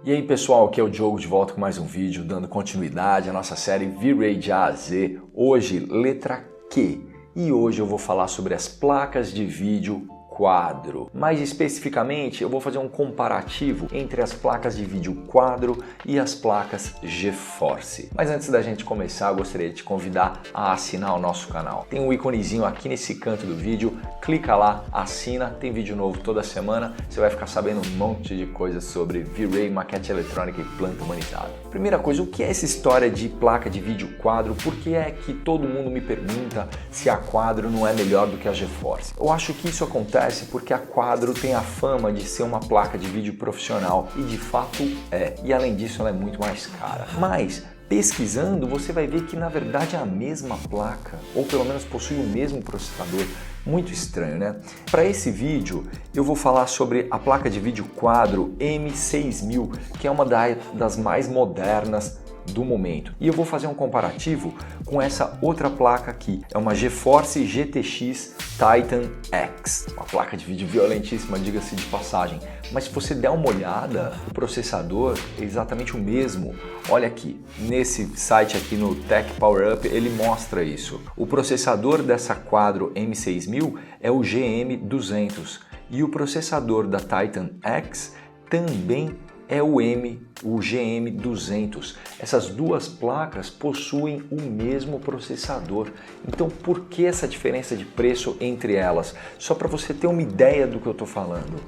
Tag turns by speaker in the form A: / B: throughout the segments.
A: E aí pessoal, aqui é o Diogo de volta com mais um vídeo, dando continuidade à nossa série V-Ray de A a Z. Hoje, letra Q. E hoje eu vou falar sobre as placas de vídeo quadro. Mais especificamente, eu vou fazer um comparativo entre as placas de vídeo quadro e as placas GeForce. Mas antes da gente começar, eu gostaria de te convidar a assinar o nosso canal. Tem um íconezinho aqui nesse canto do vídeo, clica lá, assina, tem vídeo novo toda semana, você vai ficar sabendo um monte de coisas sobre V-Ray, maquete eletrônica e planta humanizada. Primeira coisa, o que é essa história de placa de vídeo quadro? Por que é que todo mundo me pergunta se a quadro não é melhor do que a GeForce? Eu acho que isso acontece porque a quadro tem a fama de ser uma placa de vídeo profissional e de fato é. E além disso ela é muito mais cara. Mas pesquisando você vai ver que na verdade é a mesma placa, ou pelo menos possui o mesmo processador. Muito estranho, né? Para esse vídeo eu vou falar sobre a placa de vídeo quadro M6000, que é uma das mais modernas do momento. E eu vou fazer um comparativo com essa outra placa aqui, é uma GeForce GTX Titan X, uma placa de vídeo violentíssima, diga-se de passagem. Mas se você der uma olhada, o processador é exatamente o mesmo. Olha aqui, nesse site aqui no Tech Power Up, ele mostra isso. O processador dessa quadro M6000 é o GM200 e o processador da Titan X também é o GM200. Essas duas placas possuem o mesmo processador. Então por que essa diferença de preço entre elas? Só para você ter uma ideia do que eu estou falando.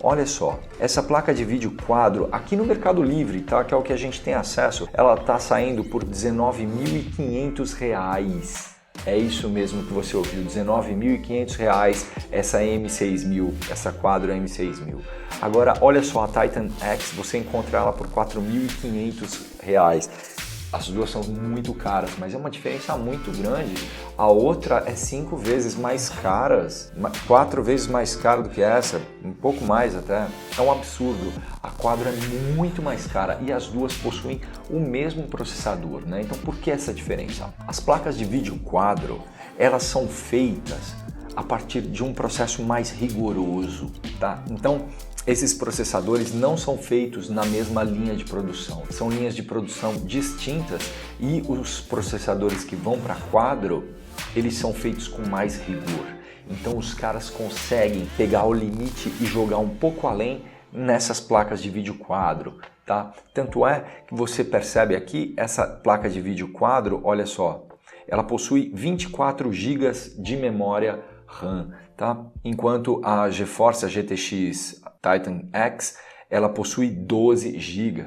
A: Olha só, essa placa de vídeo quadro aqui no Mercado Livre, tá? Que é o que a gente tem acesso, ela está saindo por R$ 19.500. É isso mesmo que você ouviu, R$ 19.500 essa M6000, essa quadro M6000. Agora, olha só, a Titan X, você encontra ela por R$ 4.500. As duas são muito caras, mas é uma diferença muito grande. A outra é 5 vezes mais cara, 4 vezes mais cara do que essa, um pouco mais até. É um absurdo. A quadro é muito mais cara e as duas possuem o mesmo processador, né? Então por que essa diferença? As placas de vídeo quadro, elas são feitas a partir de um processo mais rigoroso, tá? Então, esses processadores não são feitos na mesma linha de produção, são linhas de produção distintas e os processadores que vão para quadro, eles são feitos com mais rigor. Então os caras conseguem pegar o limite e jogar um pouco além nessas placas de vídeo quadro, tá? Tanto é que você percebe aqui, essa placa de vídeo quadro, olha só, ela possui 24 GB de memória RAM, tá? Enquanto a GeForce, a GTX Titan X, ela possui 12 GB,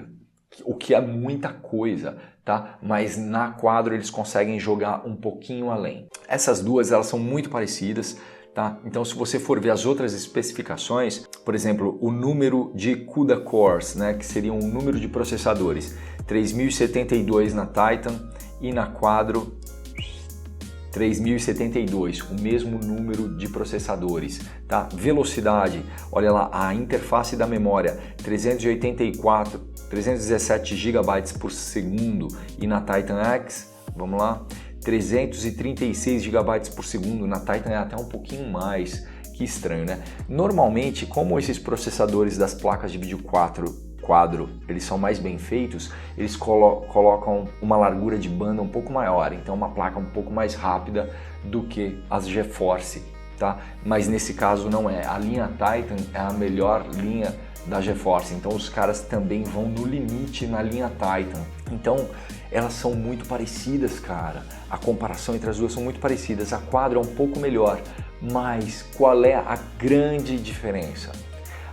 A: o que é muita coisa, tá? Mas na quadro eles conseguem jogar um pouquinho além. Essas duas, elas são muito parecidas, tá? Então se você for ver as outras especificações, por exemplo, o número de CUDA cores, né, que seria um número de processadores, 3072 na Titan e na quadro 3072, o mesmo número de processadores, tá? Velocidade, olha lá, a interface da memória, 317 GB por segundo e na Titan X, vamos lá, 336 GB por segundo, na Titan é até um pouquinho mais, que estranho, né? Normalmente, como esses processadores das placas de vídeo quadro, eles são mais bem feitos, eles colocam uma largura de banda um pouco maior, então uma placa um pouco mais rápida do que as GeForce, tá? Mas nesse caso não é, a linha Titan é a melhor linha da GeForce, então os caras também vão no limite na linha Titan. Então elas são muito parecidas, cara, a comparação entre as duas são muito parecidas, a quadro é um pouco melhor, mas qual é a grande diferença?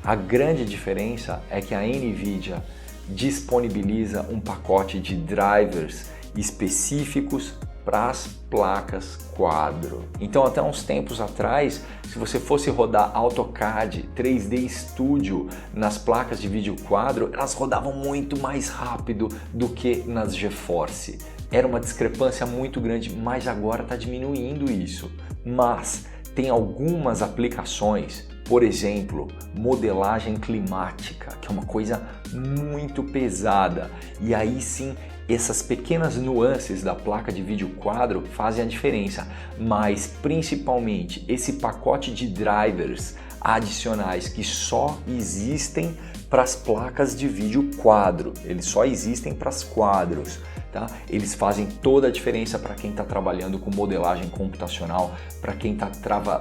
A: A grande diferença é que a NVIDIA disponibiliza um pacote de drivers específicos para as placas quadro. Então até uns tempos atrás, se você fosse rodar AutoCAD 3D Studio nas placas de vídeo quadro, elas rodavam muito mais rápido do que nas GeForce. Era uma discrepância muito grande, mas agora está diminuindo isso. Mas tem algumas aplicações, por exemplo, modelagem climática, que é uma coisa muito pesada. E aí sim, essas pequenas nuances da placa de vídeo quadro fazem a diferença. Mas principalmente esse pacote de drivers adicionais que só existem para as placas de vídeo quadro. Eles só existem para as quadros. Tá? Eles fazem toda a diferença para quem está trabalhando com modelagem computacional, para quem está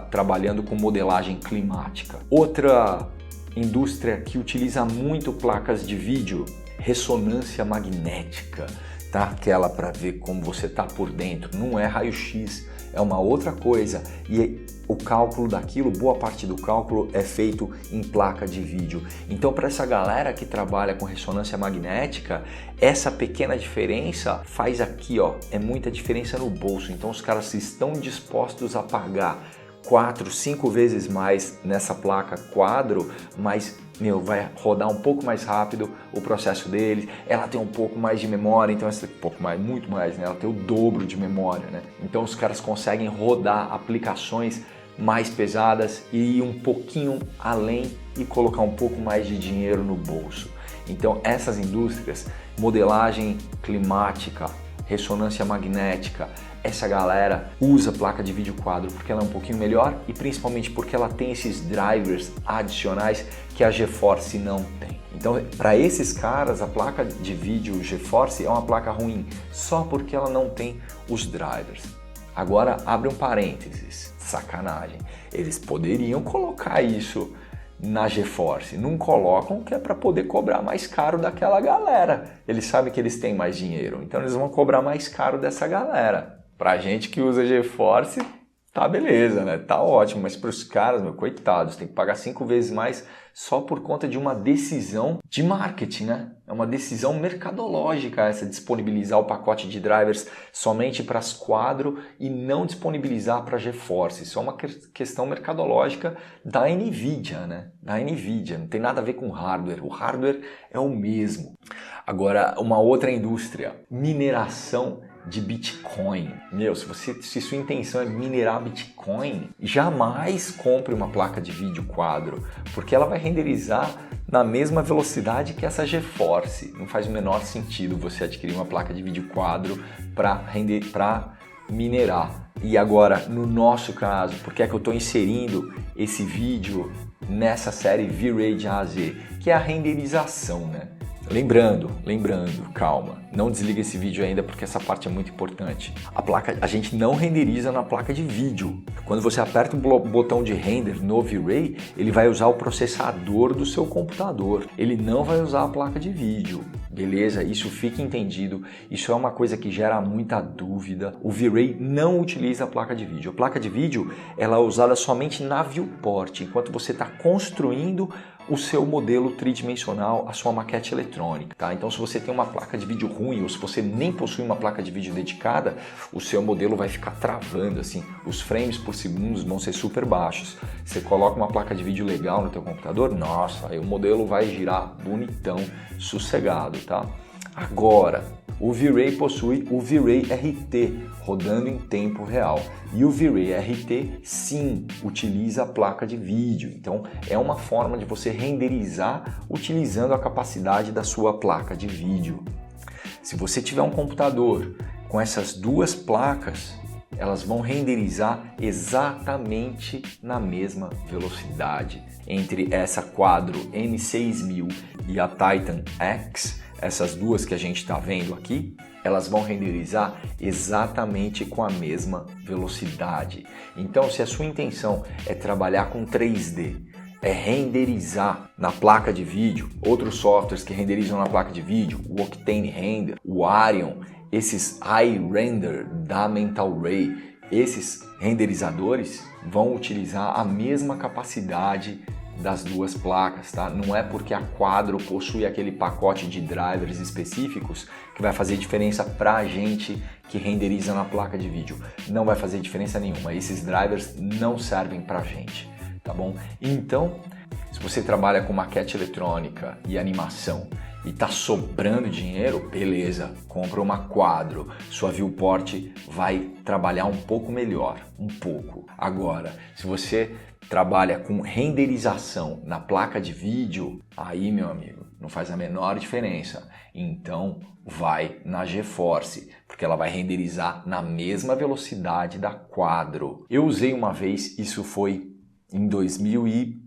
A: trabalhando com modelagem climática. Outra indústria que utiliza muito placas de vídeo, ressonância magnética, tá? Aquela para ver como você está por dentro, não é raio-x, é uma outra coisa. E o cálculo daquilo, boa parte do cálculo é feito em placa de vídeo. Então, para essa galera que trabalha com ressonância magnética, essa pequena diferença faz aqui, ó, é muita diferença no bolso. Então, os caras estão dispostos a pagar 4, 5 vezes mais nessa placa quadro, mas vai rodar um pouco mais rápido o processo deles, ela tem um pouco mais de memória, então essa pouco mais, muito mais, né? Ela tem o dobro de memória, né? Então os caras conseguem rodar aplicações mais pesadas e ir um pouquinho além e colocar um pouco mais de dinheiro no bolso. Então essas indústrias, modelagem climática, ressonância magnética, essa galera usa placa de vídeo quadro porque ela é um pouquinho melhor e principalmente porque ela tem esses drivers adicionais que a GeForce não tem. Então, para esses caras, a placa de vídeo GeForce é uma placa ruim só porque ela não tem os drivers. Agora, abre um parênteses, sacanagem. Eles poderiam colocar isso na GeForce, não colocam que é para poder cobrar mais caro daquela galera. Eles sabem que eles têm mais dinheiro, então eles vão cobrar mais caro dessa galera. Pra gente que usa GeForce, tá beleza, né? Tá ótimo, mas pros caras, coitados, tem que pagar 5 vezes mais só por conta de uma decisão de marketing, né? É uma decisão mercadológica essa, disponibilizar o pacote de drivers somente para as quadro e não disponibilizar para GeForce. Isso é uma questão mercadológica da NVIDIA, né? Da NVIDIA, não tem nada a ver com hardware. O hardware é o mesmo. Agora, uma outra indústria, mineração de Bitcoin. Se sua intenção é minerar Bitcoin, jamais compre uma placa de vídeo quadro, porque ela vai renderizar na mesma velocidade que essa GeForce. Não faz o menor sentido você adquirir uma placa de vídeo quadro para minerar. E agora, no nosso caso, por que é que eu estou inserindo esse vídeo nessa série V-Ray de A a Z? Que é a renderização, né? Lembrando, calma, não desliga esse vídeo ainda porque essa parte é muito importante. A gente não renderiza na placa de vídeo. Quando você aperta o botão de render no V-Ray, ele vai usar o processador do seu computador. Ele não vai usar a placa de vídeo. Beleza? Isso fica entendido. Isso é uma coisa que gera muita dúvida. O V-Ray não utiliza a placa de vídeo. A placa de vídeo ela é usada somente na viewport, enquanto você está construindo o seu modelo tridimensional, a sua maquete eletrônica, tá? Então, se você tem uma placa de vídeo ruim ou se você nem possui uma placa de vídeo dedicada, o seu modelo vai ficar travando, assim, os frames por segundo vão ser super baixos. Você coloca uma placa de vídeo legal no teu computador, nossa, aí o modelo vai girar bonitão, sossegado, tá? Agora, o V-Ray possui o V-Ray RT, rodando em tempo real. E o V-Ray RT, sim, utiliza a placa de vídeo. Então, é uma forma de você renderizar utilizando a capacidade da sua placa de vídeo. Se você tiver um computador com essas duas placas, elas vão renderizar exatamente na mesma velocidade. Entre essa quadro M6000 e a Titan X, essas duas que a gente está vendo aqui, elas vão renderizar exatamente com a mesma velocidade. Então, se a sua intenção é trabalhar com 3D, é renderizar na placa de vídeo, outros softwares que renderizam na placa de vídeo, o Octane Render, o Arion, esses iRender da Mental Ray, esses renderizadores vão utilizar a mesma capacidade das duas placas, tá? Não é porque a quadro possui aquele pacote de drivers específicos que vai fazer diferença pra gente que renderiza na placa de vídeo. Não vai fazer diferença nenhuma. Esses drivers não servem pra gente, tá bom? Então, se você trabalha com maquete eletrônica e animação e tá sobrando dinheiro, beleza, compra uma quadro. Sua viewport vai trabalhar um pouco melhor, um pouco. Agora, se você trabalha com renderização na placa de vídeo, aí, meu amigo, não faz a menor diferença. Então, vai na GeForce, porque ela vai renderizar na mesma velocidade da quadro. Eu usei uma vez, isso foi em 2008,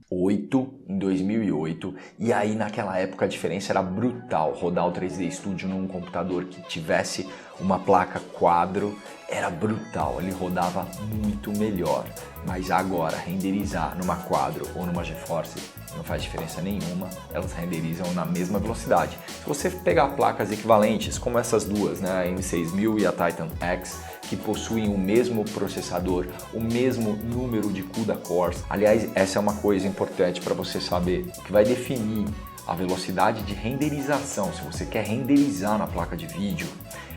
A: em 2008, e aí naquela época a diferença era brutal. Rodar o 3D Studio num computador que tivesse uma placa quadro era brutal, ele rodava muito melhor. Mas agora, renderizar numa quadro ou numa GeForce não faz diferença nenhuma, elas renderizam na mesma velocidade. Se você pegar placas equivalentes, como essas duas, né, a M6000 e a Titan X, que possuem o mesmo processador, o mesmo número de CUDA cores. Aliás, essa é uma coisa importante para você saber, que vai definir a velocidade de renderização. Se você quer renderizar na placa de vídeo,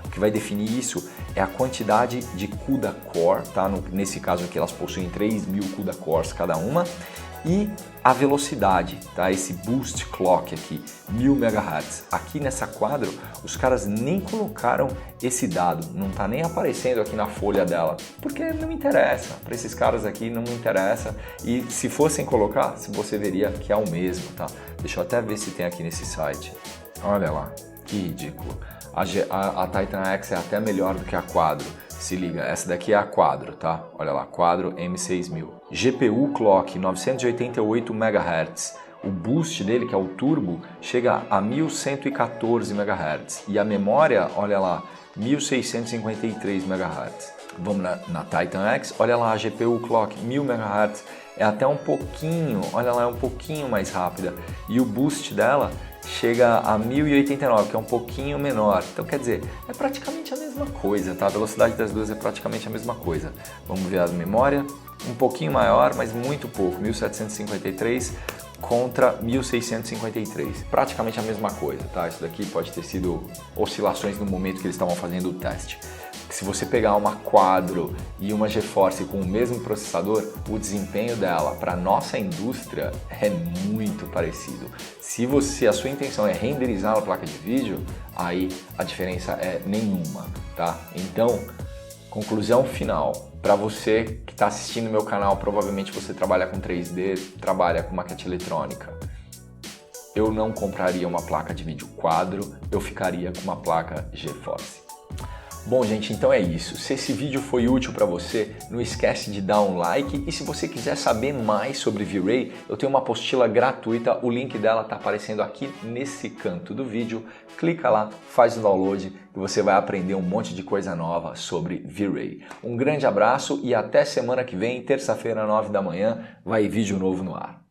A: o que vai definir isso é a quantidade de CUDA core, tá? Nesse caso aqui elas possuem 3.000 CUDA cores cada uma, e a velocidade, tá? Esse boost clock aqui, 1000 MHz. Aqui nessa quadro, os caras nem colocaram esse dado, não tá nem aparecendo aqui na folha dela, porque não interessa, para esses caras aqui não interessa, e se fossem colocar, você veria que é o mesmo, tá? Deixa eu até ver se tem aqui nesse site. Olha lá, que ridículo. A Titan X é até melhor do que a Quadro. Se liga, essa daqui é a Quadro, tá? Olha lá, Quadro M6000. GPU Clock 988 MHz. O boost dele, que é o turbo, chega a 1114 MHz. E a memória, olha lá, 1653 MHz. Vamos na Titan X, olha lá, a GPU Clock 1000 MHz. É até um pouquinho, olha lá, é um pouquinho mais rápida. E o boost dela chega a 1089, que é um pouquinho menor. Então, quer dizer, é praticamente a mesma coisa, tá? A velocidade das duas é praticamente a mesma coisa. Vamos ver a memória, um pouquinho maior, mas muito pouco, 1753 contra 1653. Praticamente a mesma coisa, tá? Isso daqui pode ter sido oscilações no momento que eles estavam fazendo o teste. Se você pegar uma Quadro e uma GeForce com o mesmo processador, o desempenho dela para a nossa indústria é muito parecido. Se a sua intenção é renderizar a placa de vídeo, aí a diferença é nenhuma, tá? Então, conclusão final. Para você que está assistindo meu canal, provavelmente você trabalha com 3D, trabalha com maquete eletrônica. Eu não compraria uma placa de vídeo Quadro, eu ficaria com uma placa GeForce. Bom, gente, então é isso. Se esse vídeo foi útil para você, não esquece de dar um like, e se você quiser saber mais sobre V-Ray, eu tenho uma apostila gratuita, o link dela está aparecendo aqui nesse canto do vídeo. Clica lá, faz o download e você vai aprender um monte de coisa nova sobre V-Ray. Um grande abraço e até semana que vem, terça-feira, 9 da manhã, vai vídeo novo no ar.